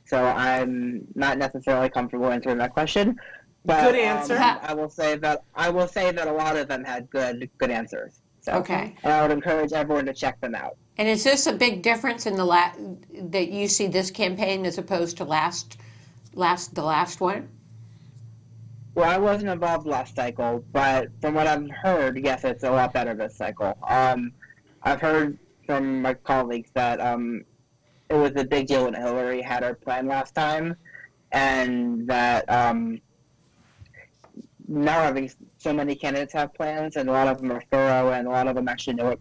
So I'm not necessarily comfortable answering that question. But, Good answer. I will say that a lot of them had good answers. So, Okay. and I would encourage everyone to check them out. And is this a big difference in that you see this campaign as opposed to the last one? Well, I wasn't involved last cycle, but from what I've heard, yes, it's a lot better this cycle. I've heard from my colleagues that it was a big deal when Hillary had her plan last time, and that now having so many candidates have plans, and a lot of them are thorough, and a lot of them actually know it.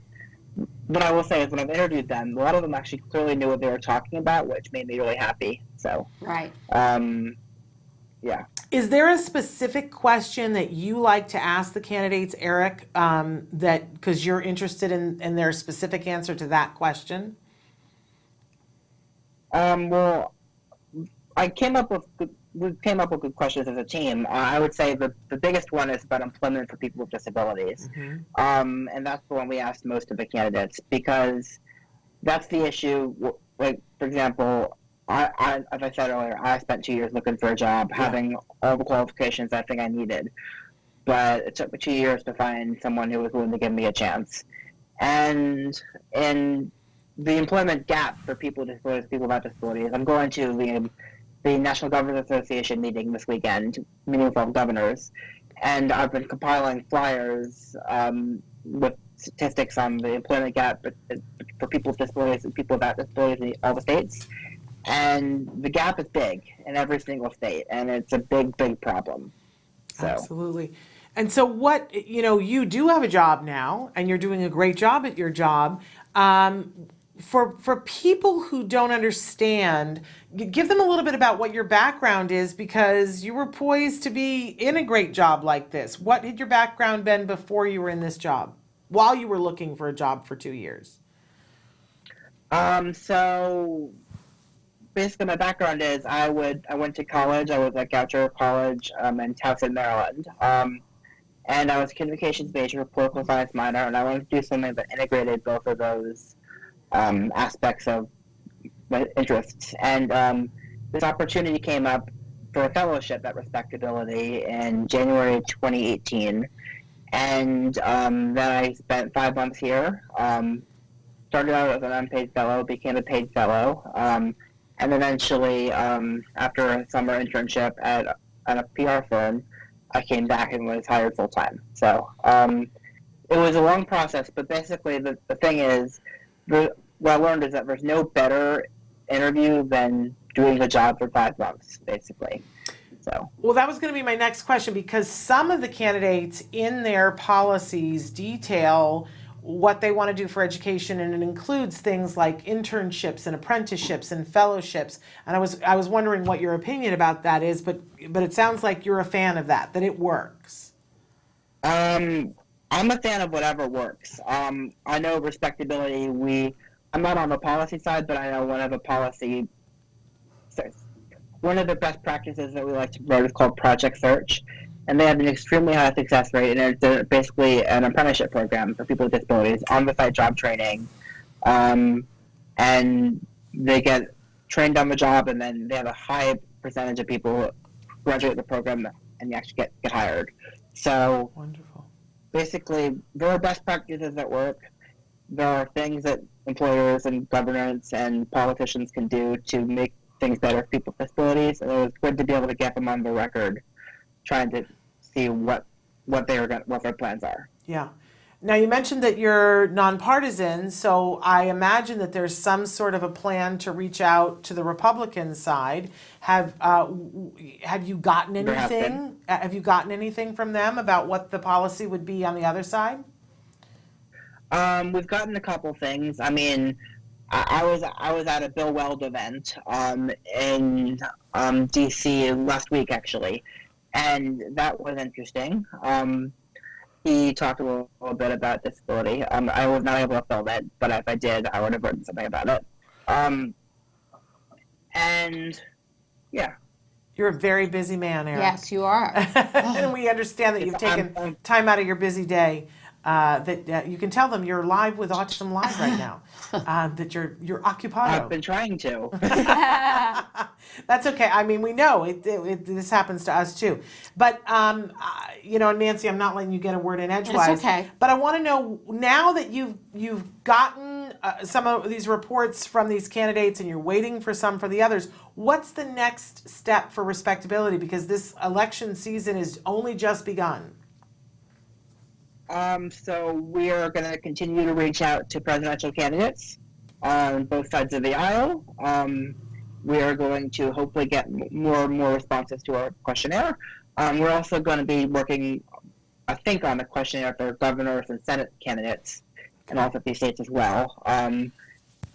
What I will say is when I've interviewed them, a lot of them actually clearly knew what they were talking about, which made me really happy. So, Right. Yeah. Is there a specific question that you like to ask the candidates, Eric, that because you're interested in their specific answer to that question? Well, we came up with good questions as a team. I would say the biggest one is about employment for people with disabilities. And that's the one we asked most of the candidates because that's the issue. Like, for example, I as I said earlier, I spent 2 years looking for a job, having all the qualifications I think I needed. But it took me 2 years to find someone who was willing to give me a chance. And the employment gap for people with disabilities, people without disabilities, I'm going to the National Governors Association meeting this weekend, meeting with all governors, and I've been compiling flyers with statistics on the employment gap for people with disabilities and people without disabilities in all the states. And the gap is big in every single state, and it's a big, big problem. So. Absolutely. And so what, you do have a job now, and you're doing a great job at your job. For people who don't understand, give them a little bit about what your background is, because you were poised to be in a great job like this. What had your background been before you were in this job, while you were looking for a job for 2 years? So basically my background is I went to college. I was at Goucher College in Towson, Maryland. And I was a communications major, political science minor, and I wanted to do something that integrated both of those aspects of my interests. And this opportunity came up for a fellowship at RespectAbility in January 2018. And then I spent 5 months here. Started out as an unpaid fellow, became a paid fellow, and eventually, after a summer internship at a PR firm, I came back and was hired full time. So it was a long process, but basically the thing is, what I learned is that there's no better interview than doing the job for 5 months, basically. So. Well, that was going to be my next question, because some of the candidates in their policies detail what they want to do for education, and it includes things like internships and apprenticeships and fellowships. And I was wondering what your opinion about that is, but it sounds like you're a fan of that it works. I'm a fan of whatever works. I know RespectAbility, I'm not on the policy side, but I know one of the best practices that we like to promote is called Project Search. And they have an extremely high success rate, and it's basically an apprenticeship program for people with disabilities, on-the-site job training, and they get trained on the job, and then they have a high percentage of people who graduate the program and actually get hired. So, wonderful. Basically, there are best practices that work. There are things that employers and governments and politicians can do to make things better for people with disabilities, and it was good to be able to get them on the record, trying to see what their plans are. Yeah. Now, you mentioned that you're nonpartisan, so I imagine that there's some sort of a plan to reach out to the Republican side. Have you gotten anything? Have you gotten anything from them about what the policy would be on the other side? We've gotten a couple things. I mean, I was at a Bill Weld event in D.C. last week, actually. And that was interesting. He talked a little bit about disability. I was not able to film it, but if I did, I would have written something about it. And, yeah. You're a very busy man, Eric. Yes, you are. And we understand that you've taken time out of your busy day. That you can tell them you're live with Autism Live right now. That you're occupied. I've been trying to. That's okay. I mean, we know this happens to us too. But Nancy, I'm not letting you get a word in edgewise. It's okay. But I want to know, now that you've gotten some of these reports from these candidates and you're waiting for some for the others, what's the next step for RespectAbility? Because this election season is only just begun. So we are going to continue to reach out to presidential candidates on both sides of the aisle. We are going to hopefully get more and more responses to our questionnaire. We're also going to be working, I think, on the questionnaire for governors and Senate candidates in all 50 states as well.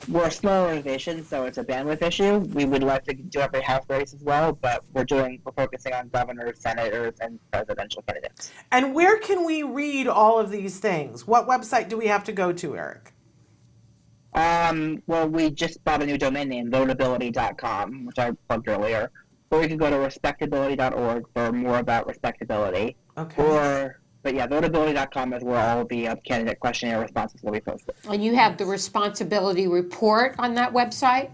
We're a small organization, so it's a bandwidth issue. We would like to do every House race as well, but we're focusing on governors, senators, and presidential candidates. And where can we read all of these things? What website do we have to go to, Eric? Well, we just bought a new domain name, votability.com, which I plugged earlier. Or you can go to respectability.org for more about respectability. Okay. But yeah, votability.com is where all the candidate questionnaire responses will be posted. And you have the responsibility report on that website?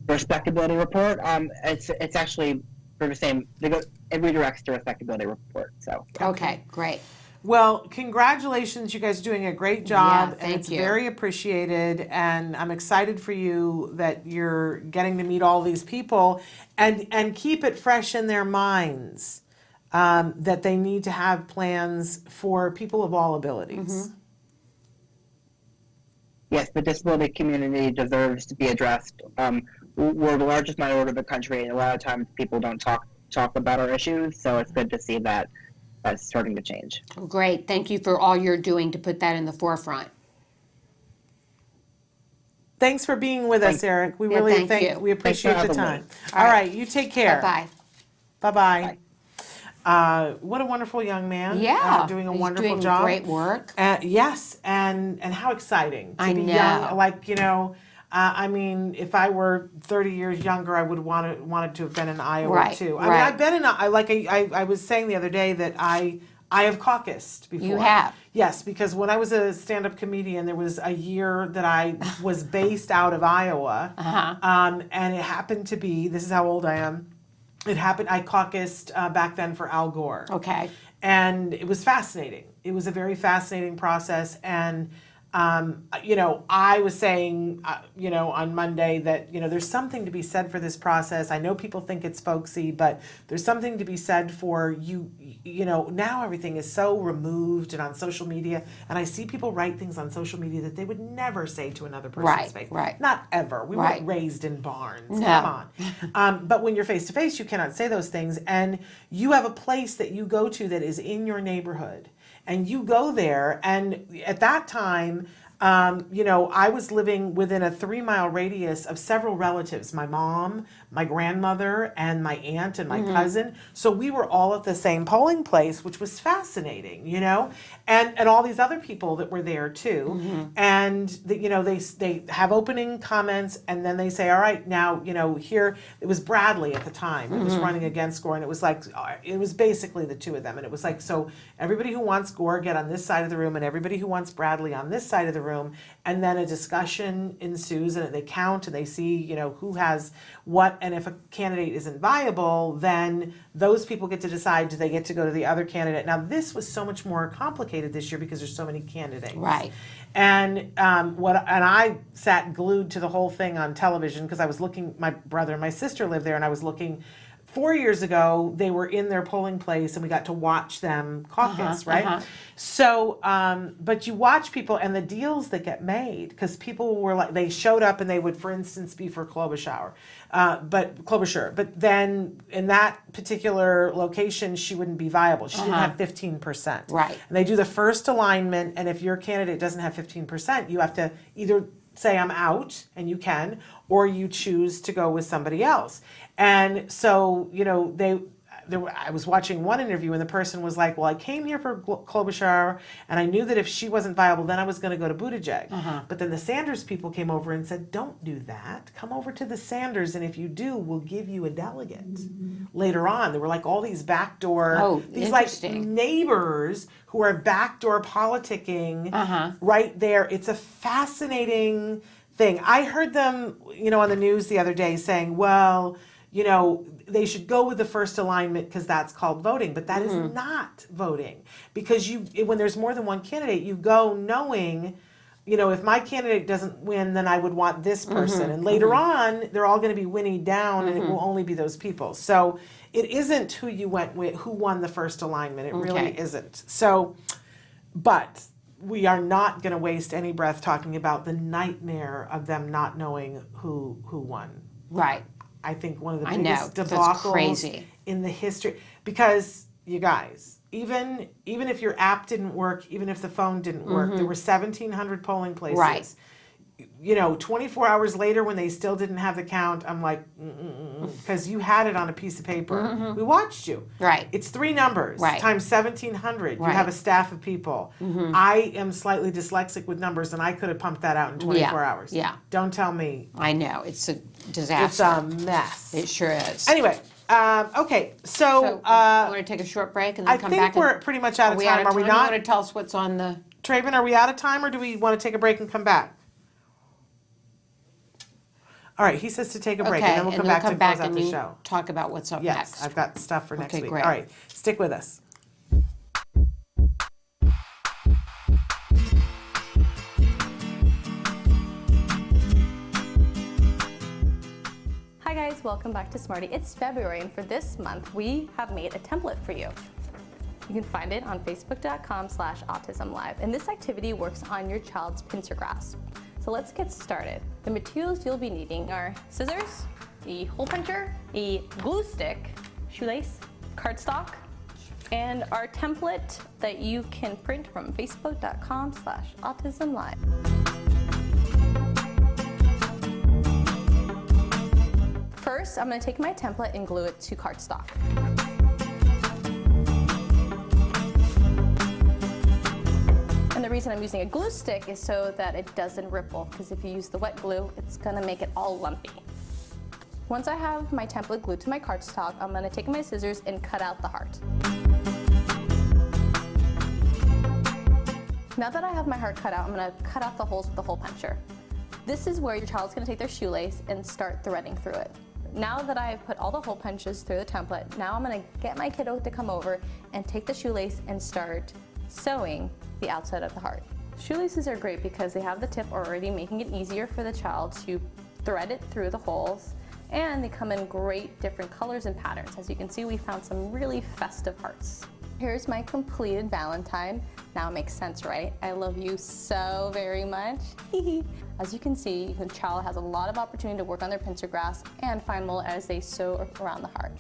Respectability report, it's actually for the same, it redirects to respectability report, so. Okay, great. Well, congratulations. You guys are doing a great job. Yeah, and thank it's you. very appreciated. And I'm excited for you that you're getting to meet all these people and keep it fresh in their minds that they need to have plans for people of all abilities. Yes, the disability community deserves to be addressed. We're the largest minority of the country, and a lot of times people don't talk about our issues, so it's good to see that that's starting to change. Great. Thank you for all you're doing to put that in the forefront. Thanks for being with us, Eric. We Yeah, really thank you. we appreciate the having time. me. All right, you take care. Bye-bye. Bye-bye. What a wonderful young man. Yeah. Doing a he's wonderful doing job. great work. Yes, and how exciting to I be know. young. Like, I mean, if I were 30 years younger, I would wanted to have been in Iowa Right, too. I right. mean, I've been in. I was saying the other day that I have caucused before. You have? Yes, because when I was a stand-up comedian, there was a year that I was based out of Iowa, and it happened to be. This is how old I am. It happened. I caucused back then for Al Gore. Okay. And it was fascinating. It was a very fascinating process. And, I was saying, on Monday that, there's something to be said for this process. I know people think it's folksy, but there's something to be said for now everything is so removed and on social media. And I see people write things on social media that they would never say to another person's face. Right. Not ever. We Right. weren't raised in barns. No. Come on. But when you're face to face, you cannot say those things. And you have a place that you go to that is in your neighborhood. And you go there, and at that time, I was living within a 3-mile radius of several relatives, my mom, my grandmother, and my aunt and my cousin. So we were all at the same polling place, which was fascinating, and all these other people that were there too. And, they have opening comments, and then they say, all right, now, here, it was Bradley at the time. It was running against Gore, and it was like, it was basically the two of them. And it was like, so everybody who wants Gore, get on this side of the room, and everybody who wants Bradley on this side of the room. And then a discussion ensues, and they count and they see, who has what. And if a candidate isn't viable, then those people get to decide, do they get to go to the other candidate? Now, this was so much more complicated this year because there's so many candidates. Right. And I sat glued to the whole thing on television because I was looking. My brother and my sister lived there, and I was looking. 4 years ago, they were in their polling place, and we got to watch them caucus, right? So, but you watch people and the deals that get made, because people were like, they showed up and they would, for instance, be for Klobuchar. But then in that particular location, she wouldn't be viable. She didn't have 15%. Right. And they do the first alignment, and if your candidate doesn't have 15%, you have to either say I'm out, and you can, or you choose to go with somebody else. And so, I was watching one interview, and the person was like, well, I came here for Klobuchar, and I knew that if she wasn't viable, then I was going to go to Buttigieg. But then the Sanders people came over and said, don't do that. Come over to the Sanders, and if you do, we'll give you a delegate. Later on, there were like all these backdoor, these like neighbors who are backdoor politicking right there. It's a fascinating thing. I heard them, on the news the other day saying, well, they should go with the first alignment because that's called voting, but that is not voting, because when there's more than one candidate, you go knowing, if my candidate doesn't win, then I would want this person, and later on, they're all going to be whinnied down, and it will only be those people. So it isn't who you went with, who won the first alignment. It really isn't. So, but we are not going to waste any breath talking about the nightmare of them not knowing who won. Right. I think one of the I biggest know. That's debacles crazy. in the history, because you guys, even if your app didn't work, even if the phone didn't work, there were 1,700 polling places. Right. 24 hours later when they still didn't have the count, I'm like, because you had it on a piece of paper. We watched you. Right. It's 3 numbers Right. times 1,700. You Right. have a staff of people. I am slightly dyslexic with numbers, and I could have pumped that out in 24 hours. Yeah. Don't tell me. I know, it's a It's disaster. a mess. It sure is. Anyway, okay, So, so you want to take a short break and then I come think back? we're pretty much out of time. Are we You not? want to tell us what's on the? Traven, are we out of time, or do we want to take a break and come back? All right, he says to take a break, Okay, and then we'll come back to close out and the you show. talk about what's up Yes, next. I've got stuff for next Okay, week. great. All right, stick with us. Hi guys, welcome back to Smarty. It's February, and for this month, we have made a template for you. You can find it on facebook.com/autism-live, and this activity works on your child's pincer grasp. So let's get started. The materials you'll be needing are scissors, a hole puncher, a glue stick, shoelace, cardstock, and our template that you can print from facebook.com/autism-live. First, I'm going to take my template and glue it to cardstock. And the reason I'm using a glue stick is so that it doesn't ripple, because if you use the wet glue, it's going to make it all lumpy. Once I have my template glued to my cardstock, I'm going to take my scissors and cut out the heart. Now that I have my heart cut out, I'm going to cut out the holes with the hole puncher. This is where your child's going to take their shoelace and start threading through it. Now that I've put all the hole punches through the template, now I'm going to get my kiddo to come over and take the shoelace and start sewing the outside of the heart. Shoelaces are great because they have the tip already, making it easier for the child to thread it through the holes, and they come in great different colors and patterns. As you can see, we found some really festive hearts. Here's my completed Valentine. Now it makes sense, right? I love you so very much. As you can see, the child has a lot of opportunity to work on their pincer grasp and find mold as they sew around the heart.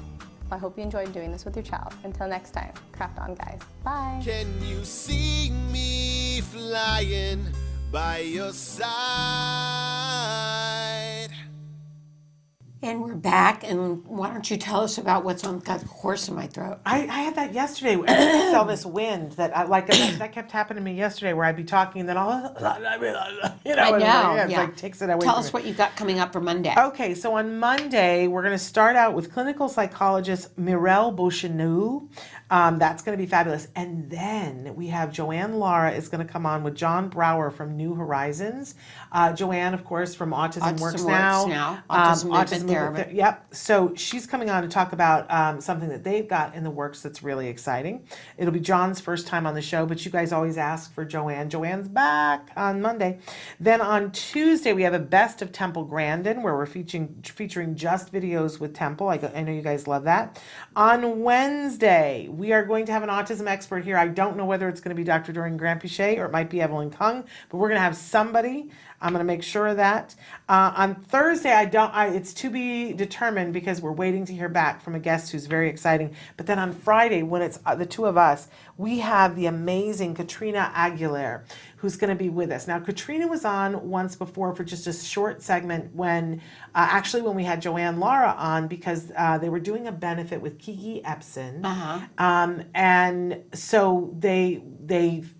I hope you enjoyed doing this with your child. Until next time, craft on, guys. Bye. Can you see me flying by your side? And we're back, and why don't you tell us about what's on? Got a horse in my throat. I had that yesterday. I felt this wind that that kept happening to me yesterday, where I'd be talking and then all, I know. it's like takes it away. Tell from us me. what you got coming up for Monday. Okay, so on Monday, we're going to start out with clinical psychologist Mirelle Beaucheneau. That's going to be fabulous. And then we have Joanne Lara is going to come on with John Brower from New Horizons. Joanne, of course, from Autism Works Now. Autism Movement Therapy. Yep. So she's coming on to talk about something that they've got in the works that's really exciting. It'll be John's first time on the show, but you guys always ask for Joanne. Joanne's back on Monday. Then on Tuesday, we have a Best of Temple Grandin, where we're featuring just videos with Temple. I know you guys love that. On Wednesday, we are going to have an autism expert here. I don't know whether it's going to be Dr. Doreen Grandpichet or it might be Evelyn Kung, but we're going to have somebody. I'm going to make sure of that. On Thursday, it's to be determined because we're waiting to hear back from a guest who's very exciting. But then on Friday, when it's the two of us, we have the amazing Katrina Aguilar, who's going to be with us. Now, Katrina was on once before for just a short segment when we had Joanne Lara on, because they were doing a benefit with Kiki Epson. And so they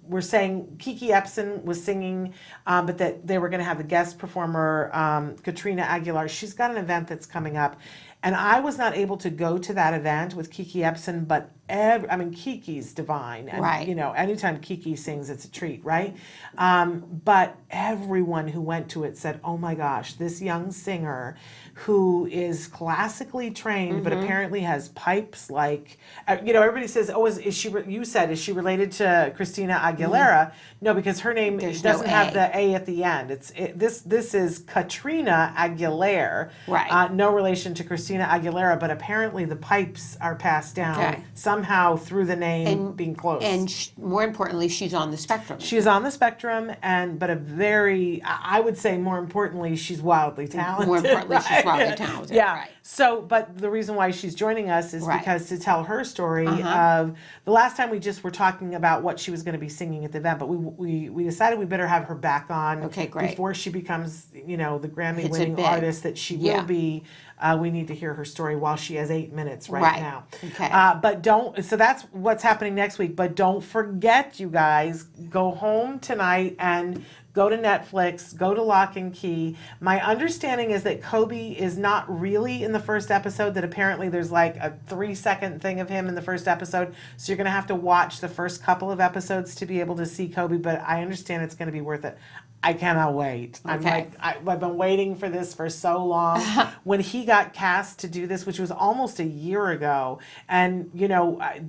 were saying Kiki Epson was singing, but that they were going to have the guest performer, Katrina Aguilar. She's got an event that's coming up. And I was not able to go to that event with Kiki Epson, but Kiki's divine. And, right. Anytime Kiki sings, it's a treat, right? But everyone who went to it said, oh my gosh, this young singer who is classically trained, but apparently has pipes like, everybody says, oh, is she related to Christina Aguilera? No, because her name doesn't have the A at the end. This is Katrina Aguilera. Right. No relation to Christina Aguilera, but apparently the pipes are passed down somehow through the name being close. And more importantly, she's on the spectrum. She's on the spectrum, but a very, I would say more importantly, she's wildly talented. More importantly, she's wildly talented. Yeah. Right. So, but the reason why she's joining us is because to tell her story of the last time we just were talking about what she was going to be singing at the event, but we decided we better have her back on before she becomes, the Grammy-winning artist that she will be. We need to hear her story while she has 8 minutes right now. Okay. So that's what's happening next week. But don't forget, you guys, go home tonight and go to Netflix, go to Lock and Key. My understanding is that Kobe is not really in the first episode, that apparently there's like a 3-second thing of him in the first episode. So you're going to have to watch the first couple of episodes to be able to see Kobe, but I understand it's going to be worth it. I cannot wait. Okay. I've been waiting for this for so long. When he got cast to do this, which was almost a year ago, and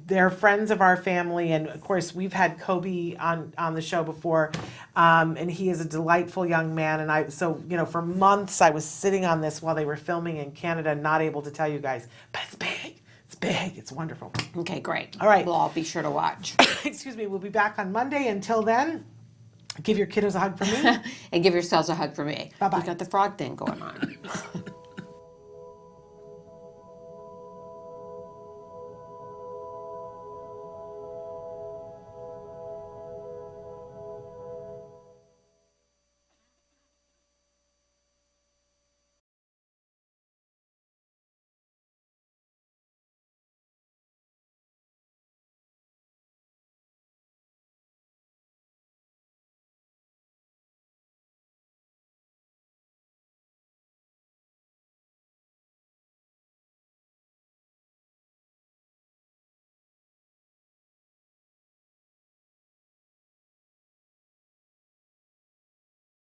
they're friends of our family, and of course we've had Kobe on the show before, and he is a delightful young man. And for months I was sitting on this while they were filming in Canada, not able to tell you guys, but it's big. It's big. It's wonderful. Okay, great. All right. We'll all be sure to watch. Excuse me. We'll be back on Monday. Until then, give your kiddos a hug from me. And give yourselves a hug from me. Bye-bye. We've got the frog thing going on.